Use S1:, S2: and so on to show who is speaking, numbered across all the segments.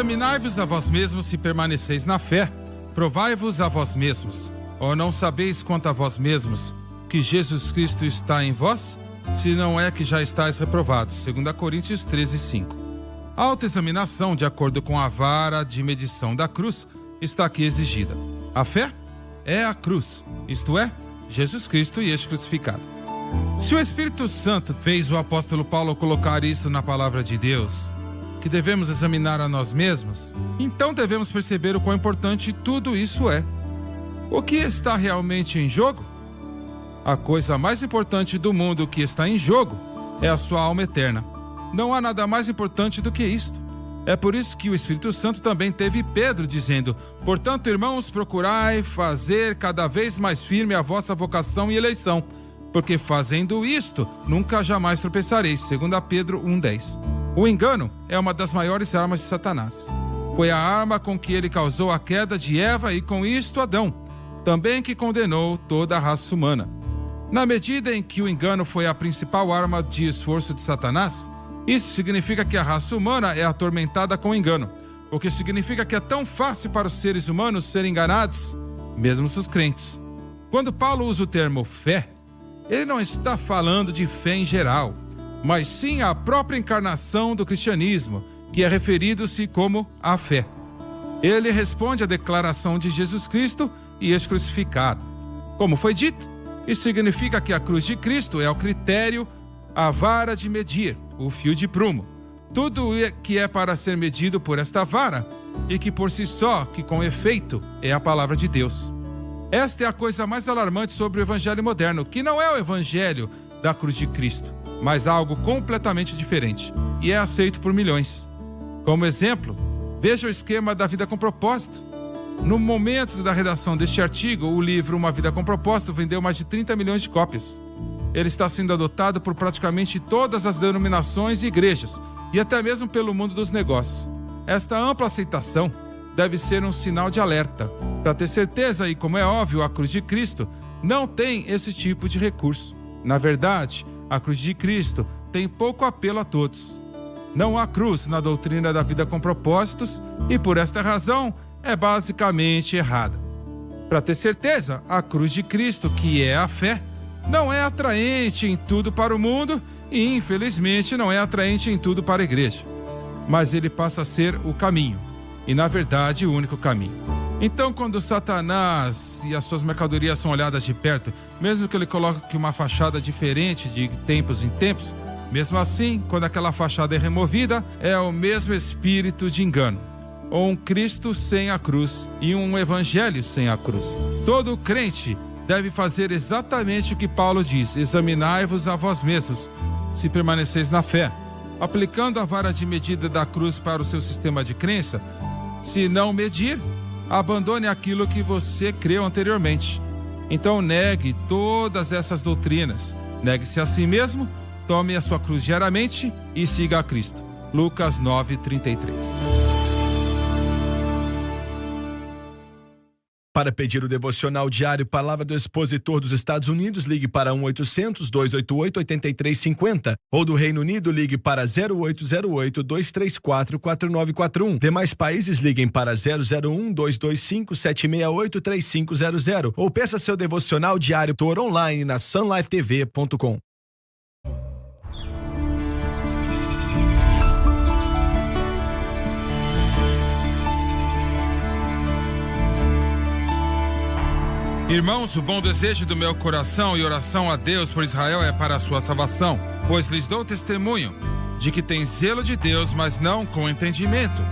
S1: Examinai-vos a vós mesmos se permaneceis na fé. Provai-vos a vós mesmos. Ou não sabeis quanto a vós mesmos que Jesus Cristo está em vós? Se não é que já estáis reprovados. 2 Coríntios 13:5. A autoexaminação, de acordo com a vara de medição da cruz, está aqui exigida. A fé é a cruz, isto é, Jesus Cristo e este crucificado. Se o Espírito Santo fez o apóstolo Paulo colocar isso na palavra de Deus, que devemos examinar a nós mesmos, então devemos perceber o quão importante tudo isso é. O que está realmente em jogo? A coisa mais importante do mundo que está em jogo é a sua alma eterna. Não há nada mais importante do que isto. É por isso que o Espírito Santo também teve Pedro dizendo: portanto, irmãos, procurai fazer cada vez mais firme a vossa vocação e eleição, porque fazendo isto, nunca jamais tropeçareis. 2 Pedro 1:10. O engano é uma das maiores armas de Satanás. Foi a arma com que ele causou a queda de Eva e com isto Adão, também que condenou toda a raça humana. Na medida em que o engano foi a principal arma de esforço de Satanás, isso significa que a raça humana é atormentada com engano, o que significa que é tão fácil para os seres humanos serem enganados, mesmo os crentes. Quando Paulo usa o termo fé, ele não está falando de fé em geral, mas sim a própria encarnação do cristianismo, que é referido-se como a fé. Ele responde à declaração de Jesus Cristo e este crucificado. Como foi dito, isso significa que a cruz de Cristo é o critério, a vara de medir, o fio de prumo. Tudo que é para ser medido por esta vara, e que por si só, que com efeito, é a palavra de Deus. Esta é a coisa mais alarmante sobre o evangelho moderno, que não é o evangelho da cruz de Cristo, mas algo completamente diferente, e é aceito por milhões. Como exemplo, veja o esquema da vida com propósito. No momento da redação deste artigo, o livro Uma Vida com Propósito vendeu mais de 30 milhões de cópias. Ele está sendo adotado por praticamente todas as denominações e igrejas, e até mesmo pelo mundo dos negócios. Esta ampla aceitação deve ser um sinal de alerta, para ter certeza, e como é óbvio, a cruz de Cristo não tem esse tipo de recurso. Na verdade, a cruz de Cristo tem pouco apelo a todos. Não há cruz na doutrina da vida com propósitos, e por esta razão é basicamente errada. Para ter certeza, a cruz de Cristo, que é a fé, não é atraente em tudo para o mundo e, infelizmente, não é atraente em tudo para a igreja. Mas ele passa a ser o caminho, e, na verdade, o único caminho. Então, quando Satanás e as suas mercadorias são olhadas de perto, mesmo que ele coloque uma fachada diferente de tempos em tempos, mesmo assim, quando aquela fachada é removida, é o mesmo espírito de engano. Ou um Cristo sem a cruz e um evangelho sem a cruz. Todo crente deve fazer exatamente o que Paulo diz: examinai-vos a vós mesmos, se permaneceis na fé. Aplicando a vara de medida da cruz para o seu sistema de crença, se não medir, abandone aquilo que você creu anteriormente. Então negue todas essas doutrinas, negue-se a si mesmo, tome a sua cruz diariamente e siga a Cristo. Lucas 9:33.
S2: Para pedir o devocional diário Palavra do Expositor dos Estados Unidos, ligue para 1-800-288-8350 ou do Reino Unido, ligue para 0808-234-4941. Demais países, liguem para 001-225-768-3500 ou peça seu devocional diário online na sunlifetv.com.
S1: Irmãos, o bom desejo do meu coração e oração a Deus por Israel é para a sua salvação, pois lhes dou testemunho de que tem zelo de Deus, mas não com entendimento.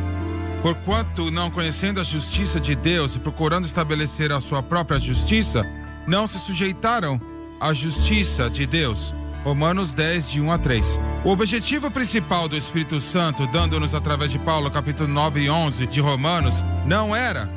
S1: Porquanto, não conhecendo a justiça de Deus e procurando estabelecer a sua própria justiça, não se sujeitaram à justiça de Deus. Romanos 10, de 1-3. O objetivo principal do Espírito Santo, dando-nos através de Paulo, capítulo 9 e 11 de Romanos, não era,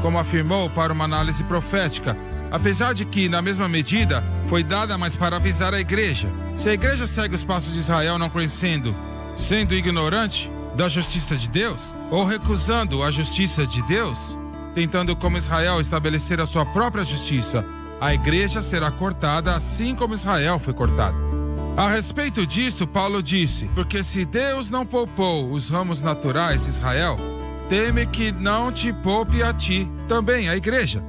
S1: como afirmou, para uma análise profética, apesar de que, na mesma medida, foi dada, mas para avisar a igreja. Se a igreja segue os passos de Israel não conhecendo, sendo ignorante da justiça de Deus, ou recusando a justiça de Deus, tentando como Israel estabelecer a sua própria justiça, a igreja será cortada assim como Israel foi cortada. A respeito disso, Paulo disse: porque se Deus não poupou os ramos naturais de Israel, teme que não te poupe a ti, também a igreja.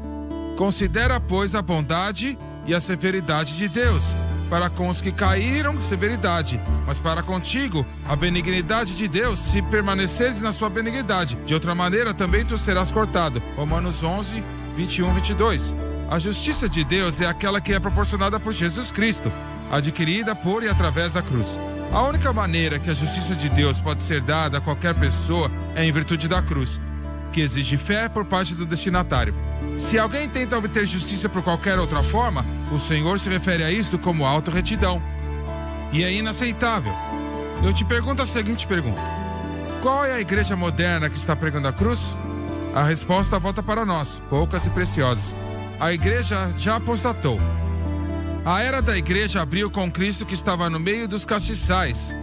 S1: Considera, pois, a bondade e a severidade de Deus. Para com os que caíram, severidade, mas para contigo, a benignidade de Deus, se permaneceres na sua benignidade. De outra maneira, também tu serás cortado. Romanos 11, 21, 22. A justiça de Deus é aquela que é proporcionada por Jesus Cristo, adquirida por e através da cruz. A única maneira que a justiça de Deus pode ser dada a qualquer pessoa é em virtude da cruz, que exige fé por parte do destinatário. Se alguém tenta obter justiça por qualquer outra forma, o Senhor se refere a isto como autorretidão. E é inaceitável. Eu te pergunto a seguinte pergunta: qual é a igreja moderna que está pregando a cruz? A resposta volta para nós, poucas e preciosas. A igreja já apostatou. A era da igreja abriu com Cristo, que estava no meio dos castiçais,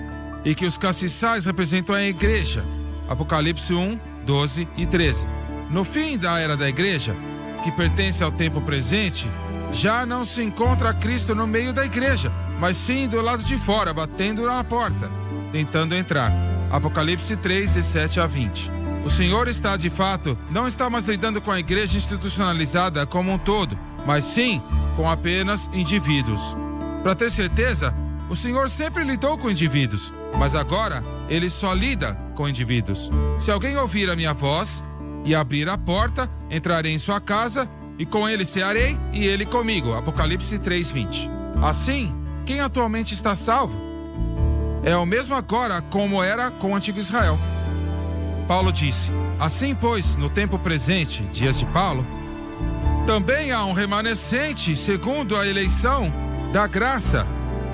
S1: e que os castiçais representam a igreja. Apocalipse 1, 12 e 13. No fim da era da igreja, que pertence ao tempo presente, já não se encontra Cristo no meio da igreja, mas sim do lado de fora, batendo na porta, tentando entrar. Apocalipse 3, 17 a 20. O Senhor está, de fato, não está mais lidando com a igreja institucionalizada como um todo, mas sim com apenas indivíduos. Para ter certeza, o Senhor sempre lidou com indivíduos, mas agora Ele só lida com indivíduos. Se alguém ouvir a minha voz e abrir a porta, entrarei em sua casa e com ele cearei e ele comigo. Apocalipse 3:20. Assim, quem atualmente está salvo é o mesmo agora como era com o antigo Israel. Paulo disse: assim, pois, no tempo presente, dias de Paulo, também há um remanescente segundo a eleição da graça.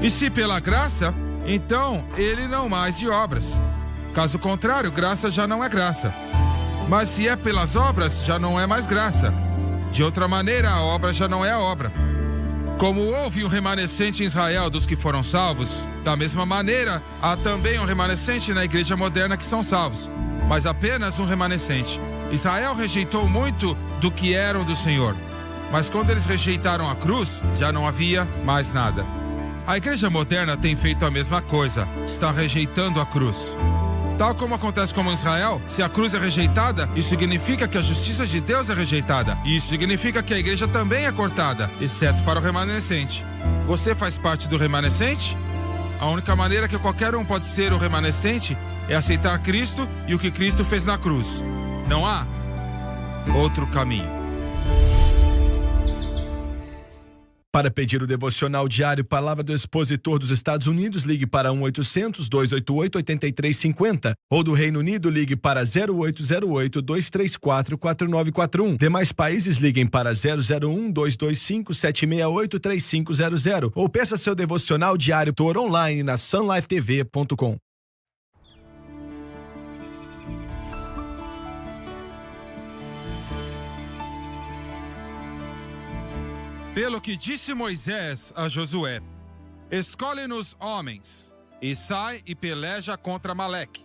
S1: E se pela graça, então ele não mais de obras. Caso contrário, graça já não é graça. Mas se é pelas obras, já não é mais graça. De outra maneira, a obra já não é a obra. Como houve um remanescente em Israel dos que foram salvos, da mesma maneira, há também um remanescente na igreja moderna que são salvos, mas apenas um remanescente. Israel rejeitou muito do que eram do Senhor, mas quando eles rejeitaram a cruz, já não havia mais nada. A igreja moderna tem feito a mesma coisa, está rejeitando a cruz. Tal como acontece com Israel, se a cruz é rejeitada, isso significa que a justiça de Deus é rejeitada. E isso significa que a igreja também é cortada, exceto para o remanescente. Você faz parte do remanescente? A única maneira que qualquer um pode ser o remanescente é aceitar Cristo e o que Cristo fez na cruz. Não há outro caminho.
S2: Para pedir o devocional diário Palavra do Expositor dos Estados Unidos, ligue para 1-800-288-8350 ou do Reino Unido, ligue para 0808-234-4941. Demais países, liguem para 001-225-768-3500 ou peça seu devocional diário online na sunlifetv.com.
S1: Pelo que disse Moisés a Josué: escolhe-nos homens, e sai e peleja contra Amaleque.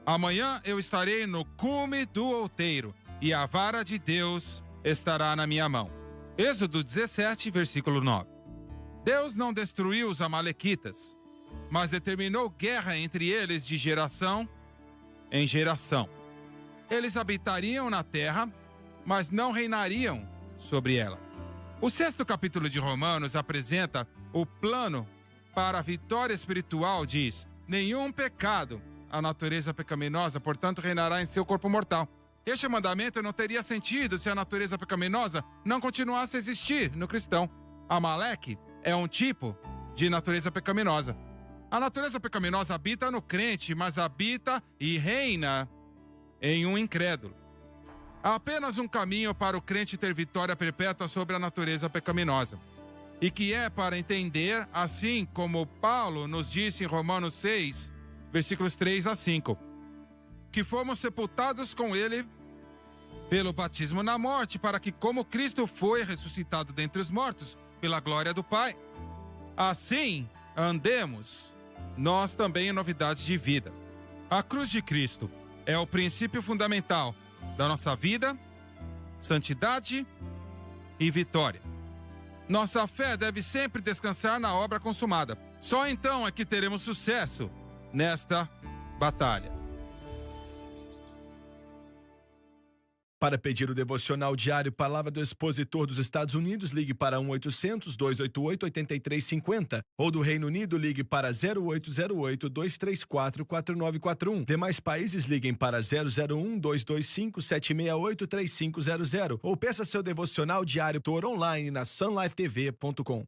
S1: Amanhã eu estarei no cume do outeiro, e a vara de Deus estará na minha mão. Êxodo 17, versículo 9. Deus não destruiu os amalequitas, mas determinou guerra entre eles de geração em geração. Eles habitariam na terra, mas não reinariam sobre ela. O 6º capítulo de Romanos apresenta o plano para a vitória espiritual. Diz: nenhum pecado, a natureza pecaminosa, portanto, reinará em seu corpo mortal. Este mandamento não teria sentido se a natureza pecaminosa não continuasse a existir no cristão. Amaleque é um tipo de natureza pecaminosa. A natureza pecaminosa habita no crente, mas habita e reina em um incrédulo. Há apenas um caminho para o crente ter vitória perpétua sobre a natureza pecaminosa, e que é para entender, assim como Paulo nos disse em Romanos 6, versículos 3 a 5, que fomos sepultados com ele pelo batismo na morte, para que, como Cristo foi ressuscitado dentre os mortos, pela glória do Pai, assim andemos nós também em novidade de vida. A cruz de Cristo é o princípio fundamental da nossa vida, santidade e vitória. Nossa fé deve sempre descansar na obra consumada. Só então é que teremos sucesso nesta batalha.
S2: Para pedir o devocional diário Palavra do Expositor dos Estados Unidos, ligue para 1-800-288-8350 ou do Reino Unido, ligue para 0808-234-4941. Demais países, liguem para 001-225-768-3500 ou peça seu devocional diário online na sunlifetv.com.